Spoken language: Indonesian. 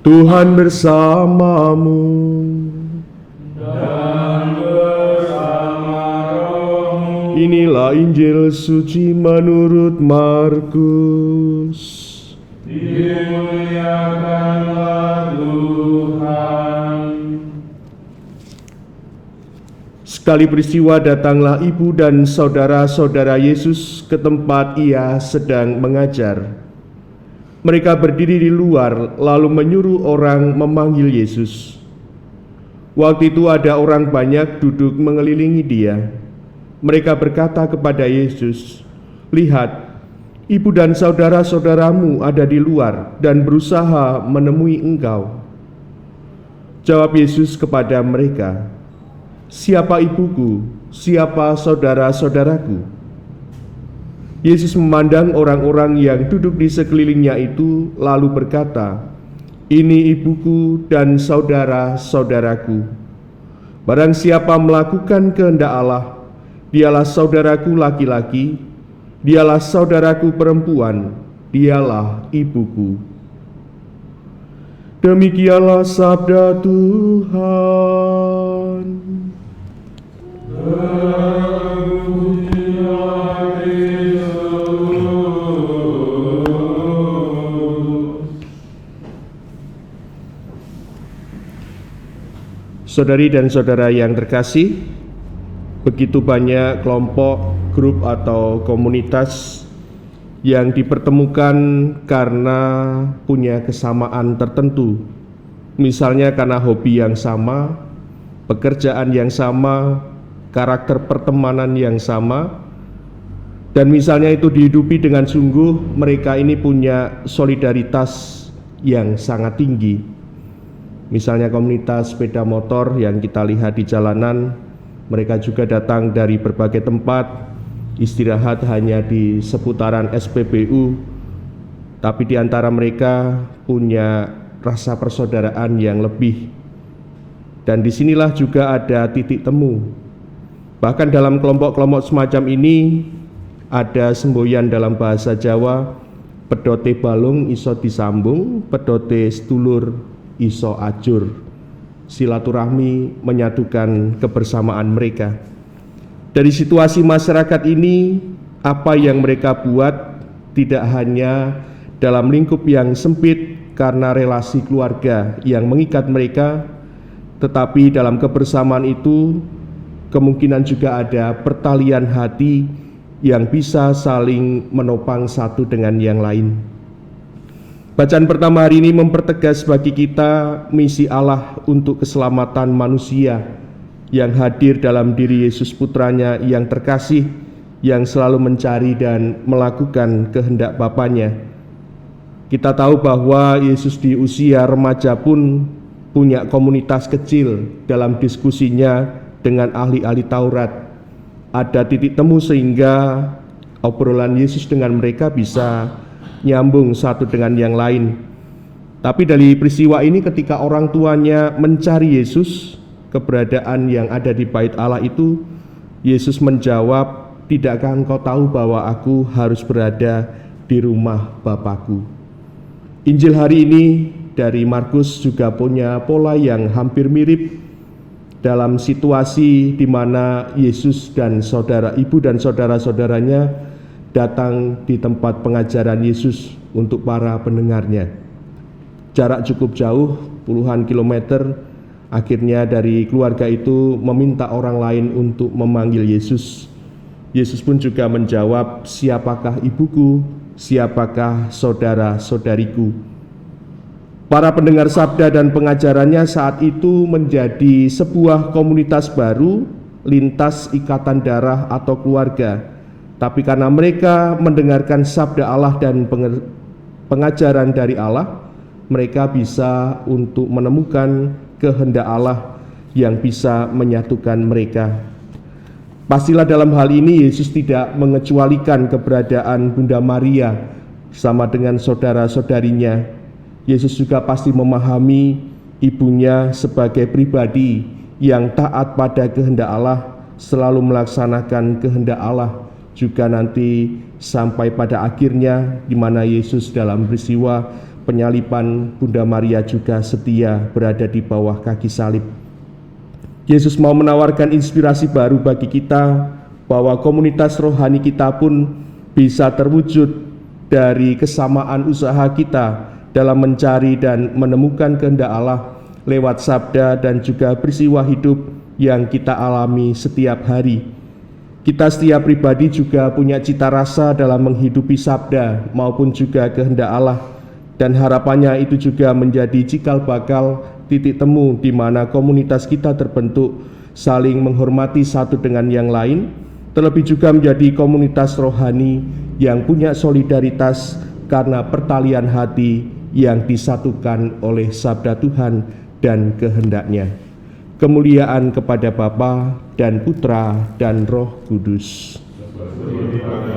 Tuhan bersamamu. Dan bersama rohmu. Inilah Injil suci menurut Markus. Dimuliakanlah Tuhan. Sekali peristiwa datanglah ibu dan saudara-saudara Yesus ke tempat ia sedang mengajar. Mereka berdiri di luar lalu menyuruh orang memanggil Yesus. Waktu itu ada orang banyak duduk mengelilingi dia. Mereka berkata kepada Yesus, "Lihat, ibu dan saudara-saudaramu ada di luar dan berusaha menemui engkau." Jawab Yesus kepada mereka, "Siapa ibuku? Siapa saudara-saudaraku?" Yesus memandang orang-orang yang duduk di sekelilingnya itu, lalu berkata, "Ini ibuku dan saudara-saudaraku. Barang siapa melakukan kehendak Allah, dialah saudaraku laki-laki, dialah saudaraku perempuan, dialah ibuku." Demikianlah sabda Tuhan. Saudari dan saudara yang terkasih, begitu banyak kelompok, grup atau komunitas yang dipertemukan karena punya kesamaan tertentu. Misalnya karena hobi yang sama, pekerjaan yang sama, karakter pertemanan yang sama, dan misalnya itu dihidupi dengan sungguh, mereka ini punya solidaritas yang sangat tinggi. Misalnya komunitas sepeda motor yang kita lihat di jalanan, mereka juga datang dari berbagai tempat, istirahat hanya di seputaran SPBU, tapi di antara mereka punya rasa persaudaraan yang lebih. Dan disinilah juga ada titik temu. Bahkan dalam kelompok-kelompok semacam ini, ada semboyan dalam bahasa Jawa, pedote balung iso disambung, pedote sedulur iso ajur. Silaturahmi menyatukan kebersamaan mereka. Dari situasi masyarakat ini, apa yang mereka buat tidak hanya dalam lingkup yang sempit karena relasi keluarga yang mengikat mereka, tetapi dalam kebersamaan itu kemungkinan juga ada pertalian hati yang bisa saling menopang satu dengan yang lain. Bacaan pertama hari ini mempertegas bagi kita misi Allah untuk keselamatan manusia yang hadir dalam diri Yesus Putranya yang terkasih, yang selalu mencari dan melakukan kehendak Bapanya. Kita tahu bahwa Yesus di usia remaja pun punya komunitas kecil dalam diskusinya dengan ahli-ahli Taurat. Ada titik temu sehingga obrolan Yesus dengan mereka bisa nyambung satu dengan yang lain. Tapi dari peristiwa ini, ketika orang tuanya mencari Yesus, keberadaan yang ada di bait Allah itu, Yesus menjawab, "Tidakkah engkau tahu bahwa aku harus berada di rumah Bapakku?" Injil hari ini dari Markus juga punya pola yang hampir mirip dalam situasi di mana Yesus dan ibu dan saudara-saudaranya datang di tempat pengajaran Yesus untuk para pendengarnya. Jarak cukup jauh, puluhan kilometer. Akhirnya dari keluarga itu meminta orang lain untuk memanggil Yesus. Yesus pun juga menjawab, "Siapakah ibuku? Siapakah saudara-saudariku?" Para pendengar sabda dan pengajarannya saat itu menjadi sebuah komunitas baru, lintas ikatan darah atau keluarga. Tapi karena mereka mendengarkan sabda Allah dan pengajaran dari Allah, mereka bisa untuk menemukan kehendak Allah yang bisa menyatukan mereka. Pastilah dalam hal ini Yesus tidak mengecualikan keberadaan Bunda Maria sama dengan saudara-saudarinya. Yesus juga pasti memahami ibunya sebagai pribadi yang taat pada kehendak Allah, selalu melaksanakan kehendak Allah, juga nanti sampai pada akhirnya di mana Yesus dalam peristiwa penyaliban, Bunda Maria juga setia berada di bawah kaki salib. Yesus mau menawarkan inspirasi baru bagi kita bahwa komunitas rohani kita pun bisa terwujud dari kesamaan usaha kita dalam mencari dan menemukan kehendak Allah lewat sabda dan juga peristiwa hidup yang kita alami setiap hari. Kita setiap pribadi juga punya cita rasa dalam menghidupi sabda maupun juga kehendak Allah, dan harapannya itu juga menjadi cikal bakal titik temu di mana komunitas kita terbentuk, saling menghormati satu dengan yang lain, terlebih juga menjadi komunitas rohani yang punya solidaritas karena pertalian hati yang disatukan oleh sabda Tuhan dan kehendak-Nya. Kemuliaan kepada Bapa dan Putra dan Roh Kudus. Seperti pada